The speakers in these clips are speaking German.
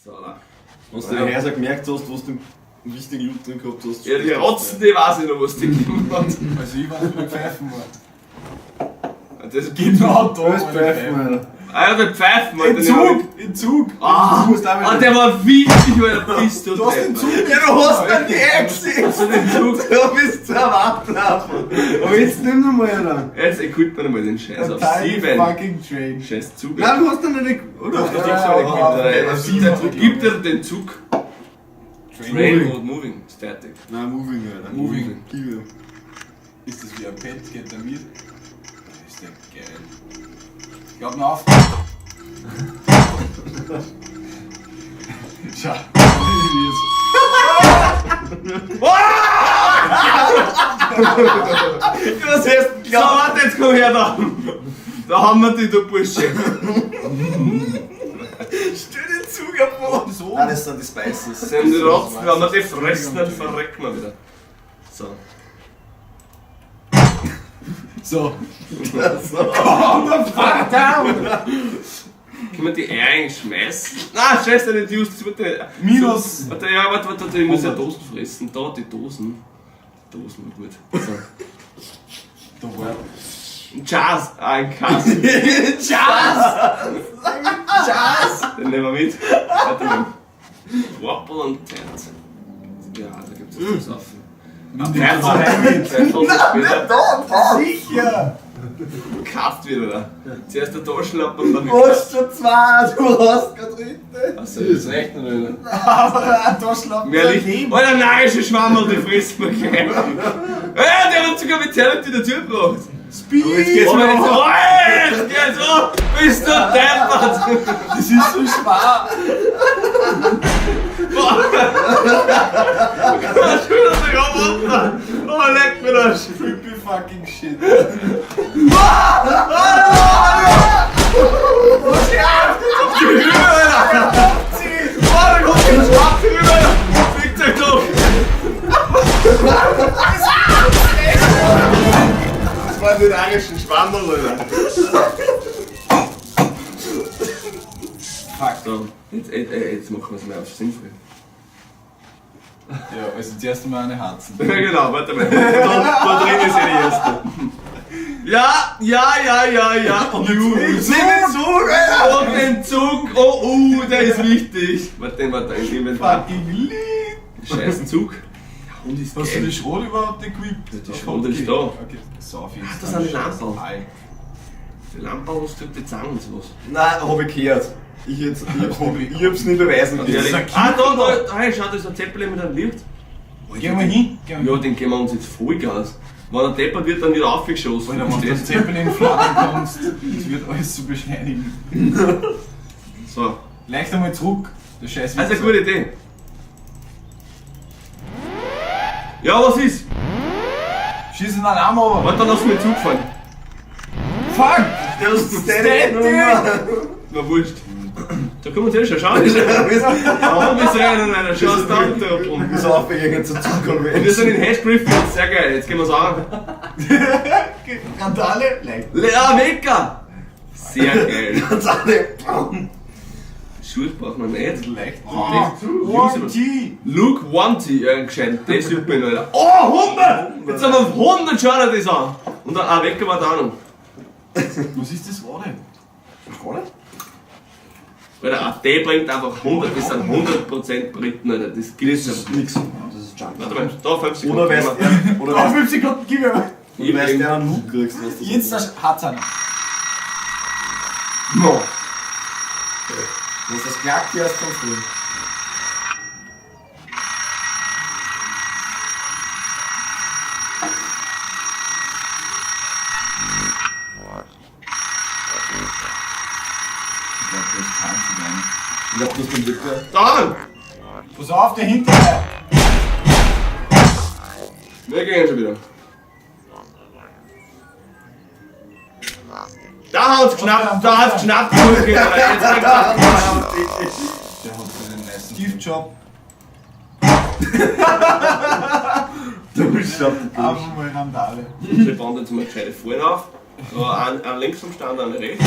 So, da. Hast du den Herr gemerkt hast, was du einen wichtigen Loot drin gehabt hast? Ja, die Rotzen, die weiß ich noch, was die gegeben hat. Also ich weiß, wie Pfeifen war. Das ist Genau da, Was Pfeifen, Alter? Ah ja, der Pfeifen, Alter. In Zug! Ah, der war wichtig, weil der bist du. Du hast den Zug! Ja, du hast dann die Echse! Hast du den Zug? Du bist zu erwarten. Aber jetzt nimm noch mal, Alter. Jetzt equipt man mal den Scheiß auf 7. Fucking Train. Scheiß Zug. Nein, du hast dann nicht... Oder? Doch, gib dir den Zug. Train Moving. und moving. Static. Nein, moving, Alter. Moving. Gib ihm. Ist das wie ein Pet? Geht der mit? Ist der geil. Ich glaub noch auf. Schau. Du hast erst So, warte, jetzt komm her da. Da haben wir die, du Bursche. Stell den Zug am Boden. So. Nein, das sind die Spices. Das sind die Rotzen, wenn wir die fressen, dann verrecken wir wieder. So. So. Komm, Fuck down! Können wir die Eier eigentlich schmeißen? Nein, scheiße, nicht just. Das wird der. Minus. Warte, ja, warte, ich muss ja Dosen fressen. Da, die Dosen. Die Dosen, gut. So. Da war Ein Jazz, ein Kass. Jazz! Den nehmen wir mit. Warte mal. Wapple und Tent. Ja, da gibt es was auf. Nimm den rein mit. Sicher! Kappt wieder da. Zuerst der Taschenlampe und dann Du hast schon zwei, du hast keine dritte. Achso, das reicht noch nicht. Aber ein Taschenlampe Mehr Licht. Alter, narische Schwammerl, die frisst mir gleich. Der hat sogar mit Therapie dazu gebracht. Speed! Aber jetzt geht's mir nicht so. Jetzt geht's so. Bist du deppert. Das ist so schwer! Oh, leck mir das. Creepy fucking shit! Das war den englischen Schwandel, Alter. Fuck. So, jetzt machen wir es mal auf sinnvoll. Ja, also zuerst einmal eine Harzen. Ja, genau, warte mal. Da drin ist ja die erste. Ja. Und den Zug, Alter! Und den Zug, oh, der ist wichtig. Warte, ich nehme den Fucking Lied! Scheiß Zug. Der Hund ist Hast du die geil. Schrot überhaupt equipped? Ja, die Schrot ist da. Okay, so auf jeden Fall. das sind die Lampen. Ei. Die Lampe hast du die Zangen und sowas. Nein, hab ich gehört. Ich hab's nie beweisen können. Ehrlich. ein Ah, Kind, da, hey, schau, da ist ein Zeppelin mit einem Licht. Geh mal hin. Geh mal Ja, hin. den geben wir uns jetzt Vollgas. Wenn er deppert wird, dann wieder aufgeschossen. Alter, wenn du das Zeppelin flattern kannst, das wird alles zu beschleunigen. So, Leicht einmal zurück. Der Scheiß das ist eine gute Idee. Ja, was ist? Schießen einen Arm over. Warte, dann lass mich Zug fahren. Fuck! Der ist Steady! Na, wurscht. Da können wir uns eh schon schauen. Warum ist rein, Alter? Schau aus der Hand da rum. Bis aufgegangen zur Und wir Zugkonvention. sind in Hashgriff jetzt, sehr geil. Jetzt gehen wir es an. Randale? Leicht. Ja, Wecker! Sehr geil. Ganz alle. Schuhe braucht man nicht. Leicht. One T. Luke Wanty, gescheit. Das ist super, Alter. Oh, 100! Jetzt haben wir auf 100 schauen wir das an. Und ein Wecker war da noch. Was ist das Wade? Alter, auch der bringt einfach 100, das sind 100% Briten, Alter. Das gilt Das ist nix. Das ist Junk. Warte mal, da 5 Sekunden. Oder weißt du, oder Auf weißt 5 Sekunden, gib mir mal. du, weißt du, einen Loot kriegst, was das Jetzt das Harzer. No. Wenn du das klackt, erst kommst du. Ich glaube, das kann sie gar nicht. Ich glaub, das kommt wirklich. Da! Pass auf, der hinterher! Wir gehen schon wieder. Da hat's geschnappt, da hat's geschnappt. Jetzt bringt Der hat einen nice Giftjob. Du bist schon. Aber mal Randale. Wir bauen jetzt mal gescheite Fallen auf. So, einen links vom Stand, einen rechts.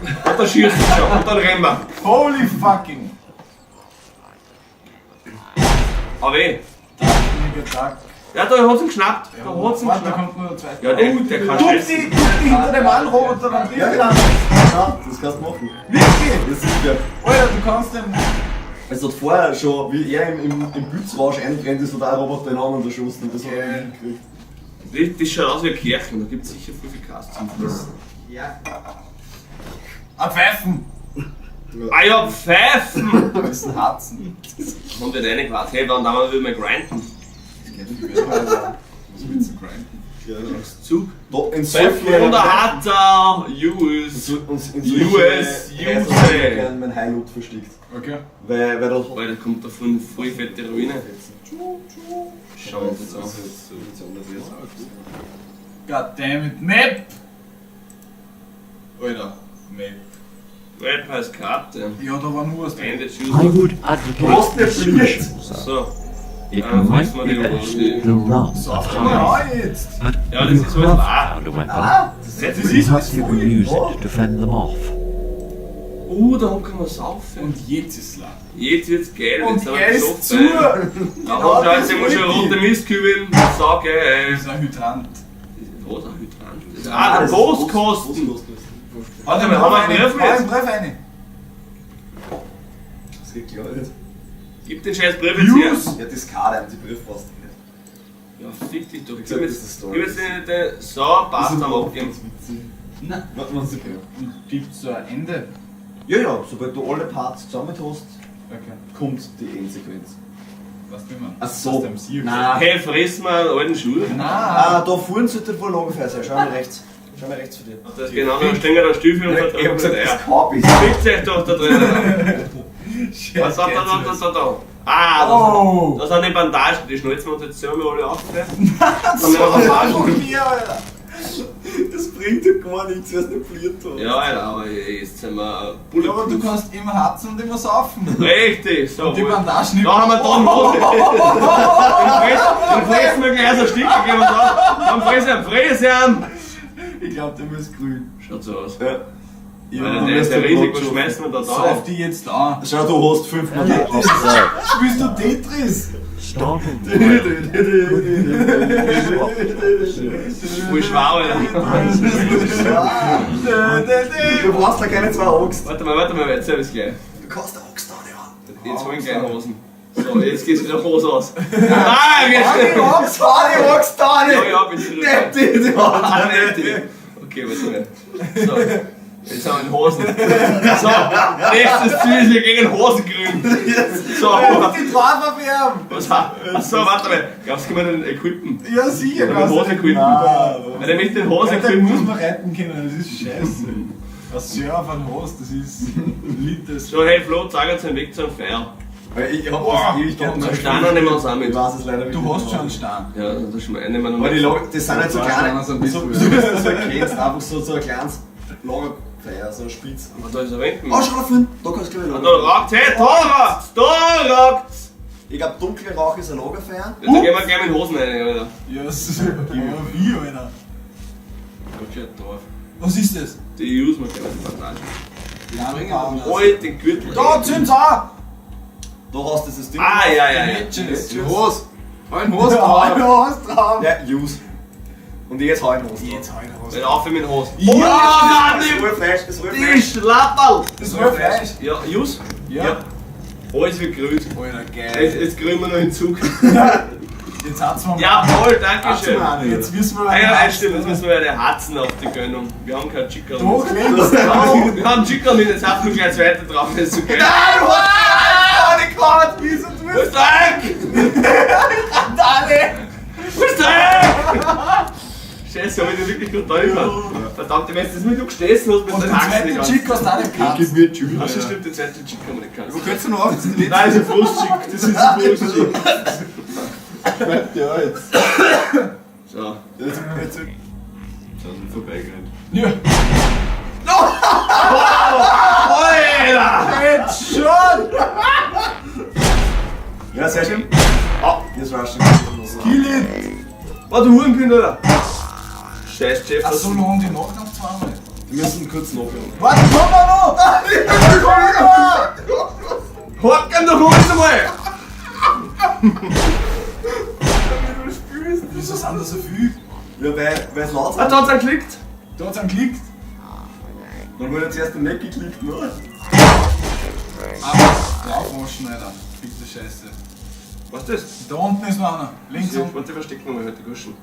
Und dann schießt es schon. Und dann rennen wir. Holy fucking! Aber weh. Tag. Ja, da hat's ihn geschnappt. Da hat's ihn Da geschnappt. kommt nur der zweite. Ja, der kann Tut scheißen. die hinter dem Anroboter dann Ja, drin. genau. Ja, das kannst du machen. Wirklich? Das ist der. Alter, du kannst den. Es hat vorher schon, wie er im Bützrausch eingerannt ist, hat auch ein Roboter den anderen erschossen und das hat er nicht gekriegt. Das schaut aus wie eine Kirche. Da gibt es sicher viel Gas zum Fluss. Ja. Ein Pfeifen! Ah ja, Pfeifen! Wir müssen harzen. Und wird eine quasi. Hey, wann damals will man grinden? Was willst du grinden? Ja, Zug. da in Pfeifen und der Hatter. US. US, Use. mein Highloot versteckt. Okay. Weil das. Weil da kommt davon voll fette Ruine. Schau uns jetzt an. Goddammit, Map! Alter, Map. Red heißt Karte. Ja, da war nur was drin. Ende I Choose. would advocate solutions. So. It Ah, might weiß man be nicht, wo best steht. to run. So, auf mal jetzt! But Ja, das you ist alles have wahr. found a weapon. Das You ist have to use it to fend them off. da kann man saufen. Und jetzt ist la. Jetzt wird's geil. Und jetzt haben wir er ist geschafft, zu! ey. Genau, Aber das Scheiße, ich muss schon wollte ich. rote Mistkübeln. So geil. Das ist ein Hydrant. Was ein Hydrant? Das ist der Postkosten. Warte mal, haben wir einen Brief jetzt? Brief eine. Das geht klar nicht. Gib den scheiß Brief jetzt her. Ja, das Karte, die Brief passt nicht. Ja, fick dich doch. Gib gesagt, das jetzt ist toll. den. So, passt am Abgeben. Nein. Warte mal, sie können. Und gibt's so ein Ende? Ja, ja, sobald du alle Parts zusammen hast, Okay. kommt die Endsequenz. Was will man? Ach so. Dem Sieg. Nein. Hey, friss mal einen alten Schuh. Ah, da vorne sollte wohl Lagerfeuer sein. Schau mal rechts. Schau mal rechts für dich. Das ist genau, da stehen da Stiefel und Ich hab vertragen gesagt, mit das Eier. Korb ist. Fickt euch doch da drinnen. Was da, da. Ah, Oh! das sind die Bandagen, die schnalzen wir uns jetzt selber alle auf. So von mir, Alter! Das bringt ja gar nichts, wer es nicht verliert hat. Ja, Alter, aber jetzt sind wir Ja, aber du bulletproof. kannst immer harzen und immer saufen. Richtig, so. Die wohl. Bandagen Da haben wir da einen Hose. Den fressen wir gleich so ein Stück, gehen wir da. Dann fressen. Ich glaube, der muss grün. Schaut so aus. Ja. Alter, der ist ja riesig, was schmeißen wir da Sauf drauf? die jetzt an. Schau, du hast 5 Mandaten. Spielst du Tetris? Starting Voll schwer, Alter. Du brauchst da keine 2 Axt. Warte mal, jetzt hab ich's gleich. Du kannst eine Axt da nicht Jetzt holen gleich Hosen. So, jetzt geht's wieder Hose aus. Nein, jetzt. Axt da, die Axt da Ja, nicht! ja, bin zurück. Die Ah, nicht. Okay, warte mal. So, jetzt haben wir den Hosen. So, nächstes Ziel ist, wir gegen Hosengrün. So, Die Trauer verfärben! was hat. Achso, warte mal. Glaubst du, kann man den equippen? Ja, sicher. Kann man den Hose equippen? Weil der mit den Hosen Ja, den muss equippen. man reiten können, das ist scheiße. Ein Surf, ein Host, das ist Littes. So, hey Flo, zeig uns den Weg zum Feier. Ich hab Boah, das Ewigkeiten Zum Steiner nehmen wir uns auch Ich mit. weiß es leider nicht. Du hast schon einen Stein. Ja, das ist nehmen wir noch Aber die mit. Lager, das sind halt so Ja, kleine, so so ein wie du bisschen. das so erkennst, einfach so ein kleines Lagerfeuer, so ein Spitz. Aber da ist ein Winken. Oh, schau da vorne, da kannst du gleich Da Lagerfeuer. raucht's, hey, da raucht's! Ich glaub, dunkler Rauch ist ein Lagerfeuer. Ja, da gehen wir gleich mit den Hosen rein, Alter. Ja, das ist wie, Alter. Okay, Dorf. Was ist das? Die usen wir gleich mit den Bandagen. Ja, Halt den Gürtel. da, zünd's an! Da hast du das Ding. Ah, ja. Hose! Ein Hose Ja, drauf! ein Hose drauf! Ja, use. Und jetzt hau ich los. Jetzt hau ich Wenn raus. auf mit den Hosen. Ja, das Rollfleisch, das Die Rollfleisch. Schlapperl! Das war Fleisch! Ja, Jus? Ja. Alles wird grün. Alter, geil. Jetzt kriegen wir noch einen Zug. Jetzt hat's mal. Jawohl, danke schön. Jetzt wissen wir, Ah ja, was stimmt, jetzt müssen wir eine Hatzen auf die Gönnung. Wir haben keinen Chicken. Doch, links, drauf! Wir haben Chicken mit, jetzt haben wir gleich zweite drauf, das ist so geil. Adäquat! Wieso du Wo ist der Eck? alle? Wo ist der Eck? Scheiße, hab ich den wirklich gut gemacht. Verdammt, wenn du das mit du gestessen hast mit Und den den Haxen zweiten nicht Chick hast du auch nicht gekannt. mir Tschüss. Ach, stimmt, den zweiten Chicken haben wir nicht gekannt. Wo könntest du noch auf? Nein, das ist ein Frustchick, das ist ein Frustchick. Ja, jetzt. So. Jetzt sind vorbeigerannt. Ja. Alter! Jetzt schon! Ja, sehr schön. Ah, jetzt war schon. Kill it! War du Hurenkind, Alter? Scheiß Chef, Ach das so, lohnt die Nacht noch zweimal. Wir müssen kurz nachhören. Warte, komm mal noch! Hocken doch uns einmal! Wieso sind da so viel? Ja, weil es laut Ah, ist. da hat's einen geklickt! Da hat's einen geklickt. Dann wurde zuerst den Neck geklickt, ne? Aber draufwaschen, Alter. Bitte Scheiße. Was ist das? Da unten ist noch einer. Links unten. Warte, verstecken wir mal heute die Guschen.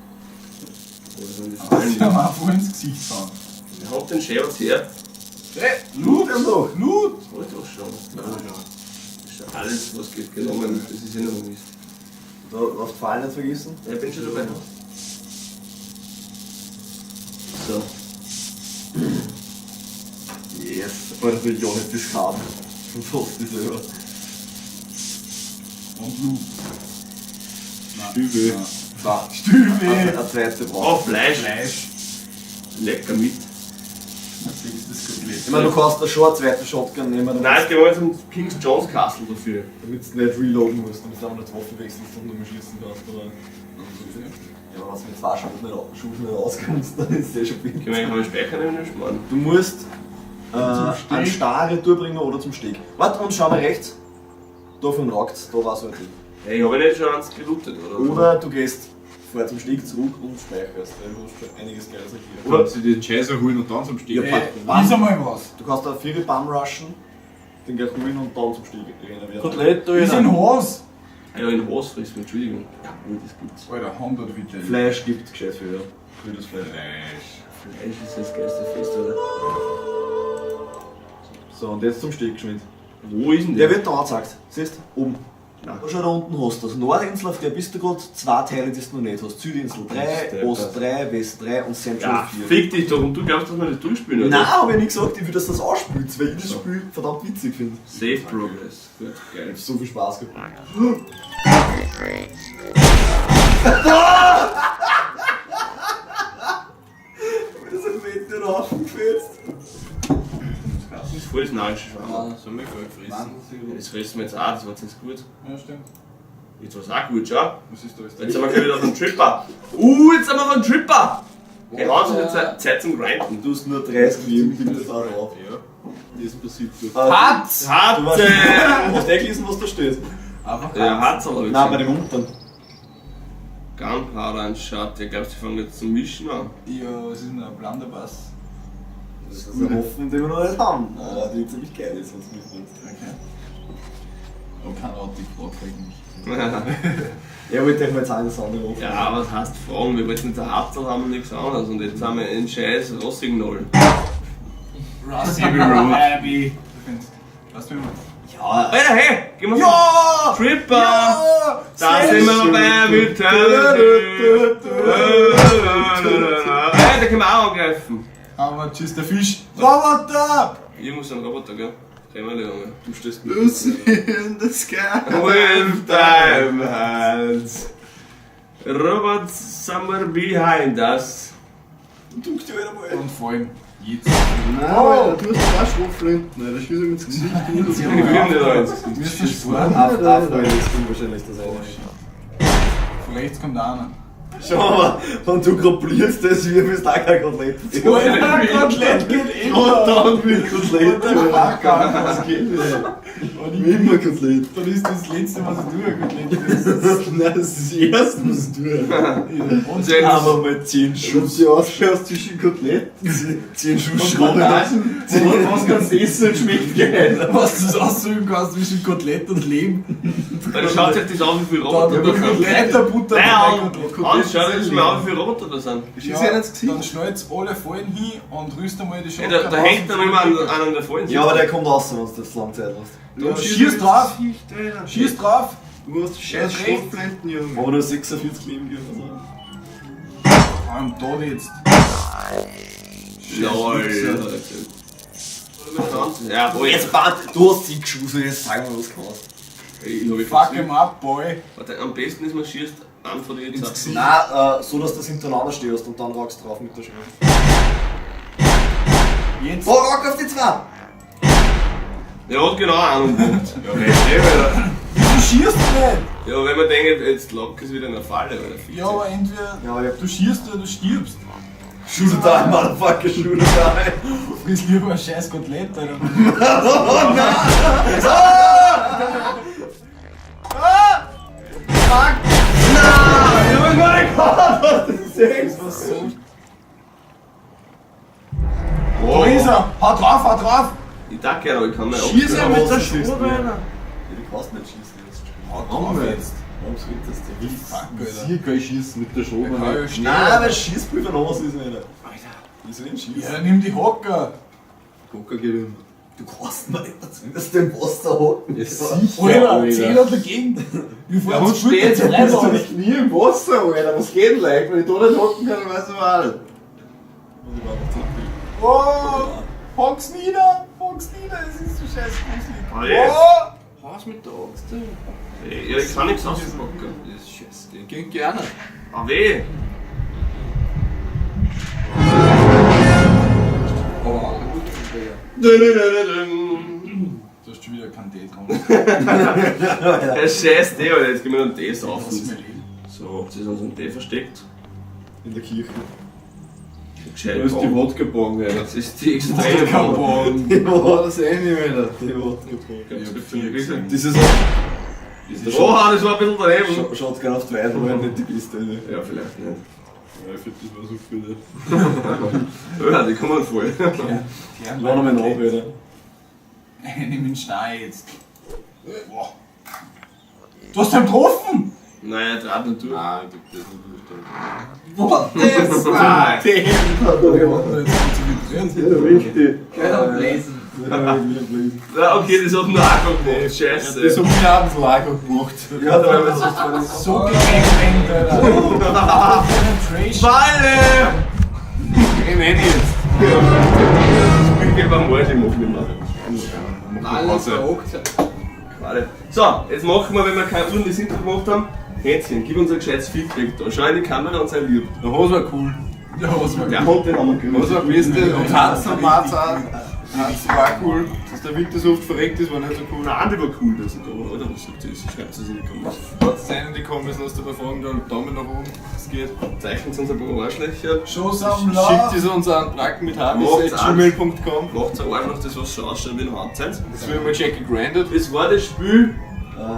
Das ist mir mal voll ins Gesicht fahren. Ich hab den Scherz her. Hey, Loot! noch. Loot! Wollte auch schon. Ist schon alles, was geht, genommen. Das ist ja noch Mist. Da darfst du Fallen nicht vergessen. Ja, ich bin schon dabei. So. Yes. Alter, der Jon hat das gehabt. Und fast die selber. Und Loot. Nein. Stübe. Nein. Stübe! Eine zweite Oh, braucht. Fleisch. Fleisch. Lecker mit. Das ist das Kotelett. Ich meine, du kannst da schon eine zweite Shotgun nehmen, Nein, ich gehe zum King's Jones Castle dafür. damit du nicht reloaden musst, damit du auch nicht die Waffe wechselst und nur schießen kannst. Aber ja, aber wenn du mit zwei Schufen nicht auskommst, dann ist das schon Können billig. wir eigentlich mal Speicher nehmen, nicht sparen. Du musst einen Stare durchbringen oder zum Steg. Warte, und schau mal rechts. Da von raucht's, da war so ein Ding. Hey, ich habe nicht schon eins gelootet, oder? Oder du gehst vorher zum Steg zurück und speicherst, weil du hast schon einiges Geiles hier. Oder sie den Chaser holen und dann zum Steg. Lies einmal was. Du kannst da 4 Bum rushen, den gleich holen und dann zum Steg rennen wieder. Kotelett, Wir sind Haus. Ja, in Haus frisst, Entschuldigung. Ja, gut, das gibt's. Alter, 100 Vitamin. Fleisch gibt es gescheit viel, ja. Grünes Fleisch. Fleisch ist das geilste Fest, oder? So, und jetzt zum Steg geschwind. Wo ist denn Der der? wird da angezeigt. Siehst du? Oben. Nein. Schau, da unten hast du das. Nordinsel, auf der bist du gerade 2 Teile, die du noch nicht hast. Südinsel 3, Ost 3, West 3 und Central Ja, 4. fick dich doch und du glaubst, dass wir das durchspielen, oder? Nein, habe ich nicht gesagt, ich will, dass das ausspielt, weil ich das Spiel verdammt witzig finde. Safe Progress. Gut, geil. Ich hab so viel Spaß gehabt. Das hat mich nicht aufgefetzt. Das ist voll das narische Schwamm. So mir voll gefressen. Das fressen wir jetzt auch, das war jetzt gut. Ja, stimmt. Jetzt war's auch gut, schau. Was ist da? Jetzt sind wir gleich wieder auf dem Tripper. Jetzt sind wir auf dem Tripper! Hey, raus ist jetzt Zeit zum Grinden. Du hast nur 30 Leben, gib das auch auf. Ja. Das passiert so. Hat's! Hat! Du hast eh gelesen, was da steht. Einfach Ja, hat's aber. Nein, bei dem unteren. Gunpowder anstatt. Ich glaube, sie fangen jetzt zum Mischen an. Ja, was ist denn ein Blunderbuss? Das ist eine Hoffnung, die wir noch nicht haben. Die ziemlich geil ist, was du mitbringst. Okay. Und kein Auto kriegen. Ja, wollte ich mal jetzt eine andere Hoffnung. Ja, was heißt Fragen? Wir wollten jetzt ein Harzel haben und nichts anderes. Und jetzt haben wir einen scheiß Rossignol. Rusty Road. Abbey. Was will man? Ja! Alter, hey! Gehen wir Ja! Tripper! Ja! Da sind wir dabei mit Hey, da können wir auch angreifen. Aber tschüss, der Fisch. Roboter! Irgendwo ist ein Roboter, gell? Dreimal, Junge. Du stehst mit. Lucy in the sky! With time hands. Robots somewhere behind us. Duck dir wieder mal! Und vor allem jetzt. Nein, Alter, du hast zwei Schrotflinten, Alter, schieß ihm ins Gesicht. Ich will nicht eins. Wirst du sparen? Afroil ist wahrscheinlich das eine. Von rechts kommt einer. Schau mal, wenn du grapulierst, das wie bist du auch kein Kotelett. Kotelett geht immer. Dann mit Kotelett. Was geht denn? Und Wie immer Kotelett. dann ist das letzte, was ich tue, Kotelett. Nein, das ist das erste, was du tust. Und Sehr Aber mal 10 Schau Schuss. dir ausschaust zwischen Kotelett. 10 Schuss Und Schrot. Bandagen. Was kannst du essen und schmeckt geil. was du aussuchen kannst zwischen Kotelett und Leben. Dann schaut sich das an, wie viele Da Roboter da sind. Kräuterbutter. Nein, Hans, schau dir das mal an, wie viele Roboter da sind. Schieß ihn ins Gesicht. Dann schnallt alle Fallen hin und rüst einmal die Hey, Shotgun da hängt dann immer an der Fallen. Ja, aber der kommt raus, wenn du das lange Zeit hast. Dann schieß drauf. Schieß drauf. Du hast scheiß Schrotflinten, Junge. Aber nur 46 Leben geben. Und da jetzt. Jawohl. Ja, Oh, jetzt Bart, du hast sie geschossen, jetzt sagen wir, was du kannst. Ich hab Fuck him up, boy. Warte, am besten ist, man schießt an von dir jetzt ab. Nein, so dass du das hintereinander stehst und dann rockst du drauf mit der Schrift. Jetzt. Oh, rock auf die 2! Der hat genau einen Punkt. Du schießt nicht. Ja, wenn man denkt, jetzt lockt es wieder in der Falle, oder? Ja, aber entweder Ja, ja. du schießt oder du stirbst. Shoot it down, Motherfucker, shoot it down! Friss lieber ein scheiß Kotelett, Alter. Oh nein! fuck! Nein! Ich hab ihn gar nicht gehabt! Was ist das? Das war so. Oh, Wo ist er? Hau drauf! Ich dachte gerne, aber ich kann nicht Schieß er aufstehen. mit der was ist Schrube, das? Alter! Du kannst nicht schießen jetzt. Hau drauf jetzt! Warum sollte das denn? Fuck, Alter. Hier kann ich schießen mit der Schraube. Der kann ja stehen. Nein, weil Schießprüfer noch was ist, Alter. Alter. Ich soll ihn schießen. Ja, nimm die Hocker! Gucker geht hin. Du kannst mir nicht dazu, dass du im Wasser hocken. Ja, sicher. Alter, 10 auf der Gegend! Wie Ja, vorher und zu spät, steht, jetzt bist du rein! nicht nie im Wasser, Alter. Was geht denn leicht? Wenn ich da nicht hocken kann, dann weiß ich mal. Oh! Hock's nieder! Es ist so scheiß gruselig! Alter. Oh! Haus mit der Axt, Ja, ich kann nichts auspacken. Das ist scheiße. Geht gerne. Ah, weh! Oh, Dun, dun, dun, dun. du hast schon wieder keinen Tee dran. Der scheiß Tee, Alter. Jetzt gehen wir noch einen Tee saufen. Das ist mir lieb. So, jetzt ist unser Tee versteckt. In der Kirche. Gescheit. Da ist die Wodka-Bong, Alter. Das ist die extreme Bong. Oh, das ist nicht, Alter. Die Wodka-Bong. Dieses. Oha, das war ein bisschen daneben. Schaut gerne auf die Weide, weil nicht die beste, Alter. Ja, vielleicht nicht. Ja, ich finde, das war so viel. Ja, die kommen voll. Gern Lass mal nach, Alter. Nimm den Stein jetzt. Boah. Du hast ihn getroffen! Nein, er trat nicht durch. Ah, ich glaub, das ist nicht. Boah, das war Den! Richtig. Lesen. Ja, okay, das hat nur Akku gemacht. Scheiße. Das haben wir abends Lager gemacht. Ja, da haben wir jetzt So gelenkt, Alter. Penetration. Falle! Ich nenn jetzt. Ich bin beim Arsch, ich mach nicht mehr. Alles verrockt. Warte. So, jetzt machen wir, wenn wir kein ordentliches Intro gemacht haben, Händchen, gib uns ein gescheites Feedback da. Schau in die Kamera und sei lieb. Der Hose war cool. Ja, was war Der Hund, den haben wir gewöhnt. Hose war beste. Und Hans und Marz auch. Hans war cool. Dass der Winter so oft verreckt ist, war nicht so cool. Nein, die war cool, dass ich da war, oder? Was sagt ihr? Schreibt es in die Kommentare. Trotz sein in die Comments, lasst ihr fragen, da Daumen nach oben. Es geht. Zeichnet uns ein paar Arschlöcher. Shows am Schickt Love. es uns an Macht's bracken.gmail.com. Macht ein Arschloch, das was so ausschaut wie ein Handzeit. Das wird mal Jackie grandet. Das war das Spiel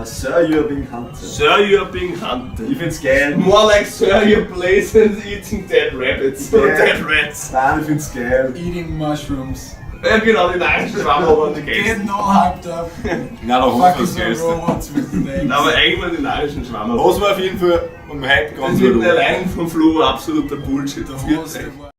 Sir, you're being hunted. Sir, you're being hunted. Ich find's geil. More like Sir, you're blazing eating dead rabbits. Oder Ja. dead rats. Nein, ich find's geil. Eating mushrooms. Ja, genau, die neuen Schwamm die Get Gäste. no hyped up. Nein, der Hose Fucking war so das Geilste. robots with names. Aber eigentlich waren die neuen Schwamm. Hose war auf jeden Fall um Hype Das ganz wird gut. allein vom Flo absoluter Bullshit. Der Hose war